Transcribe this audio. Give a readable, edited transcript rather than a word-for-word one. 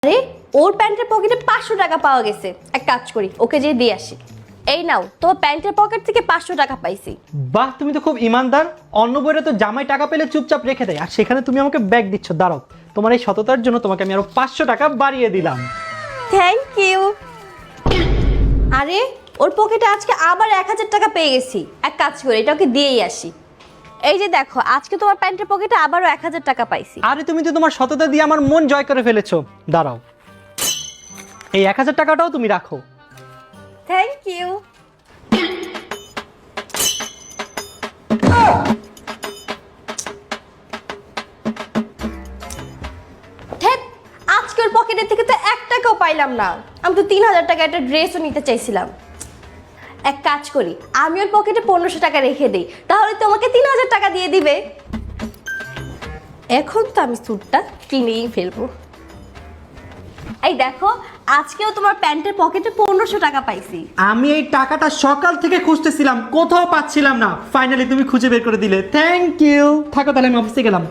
আরে ওর প্যান্টের পকেটে 500 টাকা পাওয়া গেছে। এক কাজ করি, ওকে যেয়ে দিয়ে আসি। এই নাও, তোমার প্যান্টের পকেট থেকে 500 টাকা পাইছি। বাহ, তুমি তো খুব ইমানদার। অন্য বইরে তো জামাই টাকা পেলে চুপচাপ রেখে দেয়, আর সেখানে তুমি আমাকে ব্যাগ দিচ্ছ। দাঁড়াও, তোমার এই সততার জন্য তোমাকে আমি আরো 500 টাকা বাড়িয়ে দিলাম। Thank you. আরে ওর পকেটে আজকে আবার 1000 টাকা পেয়ে গেছি। এক কাজ করি, এটা ওকে দিয়েই আসি। এই যে দেখো, আজকে তোমার প্যান্টের পকেটে আবারও 1000 টাকা পাইছি। আরে তুমি তো তোমার সততা দিয়ে আমার মন জয় করে ফেলেছো। দাঁড়াও, এই 1000 টাকাটাও তুমি রাখো। Thank you. আজকের পকেটের থেকে তো 1 টাকাও পাইলাম না। আমি তো 3000 টাকা একটা ড্রেসও নিতে চাইছিলাম। এক কাজ করি, আমি ওর পকেটে 1500 টাকা রেখে দিই, তাহলে তোমাকে 3000 টাকা দিয়ে দিবে। এখন তো আমি স্যুটটা কিনেই ফেলবো। এই দেখো, আজকেও তোমার প্যান্টের পকেটে 1500 টাকা পাইছি। আমি এই টাকাটা সকাল থেকে খুঁজতেছিলাম, কোথাও পাচ্ছিলাম না। ফাইনালি তুমি খুঁজে বের করে দিলে, থ্যাংক ইউ। থাকো তাহলে, আমি অফিসে গেলাম।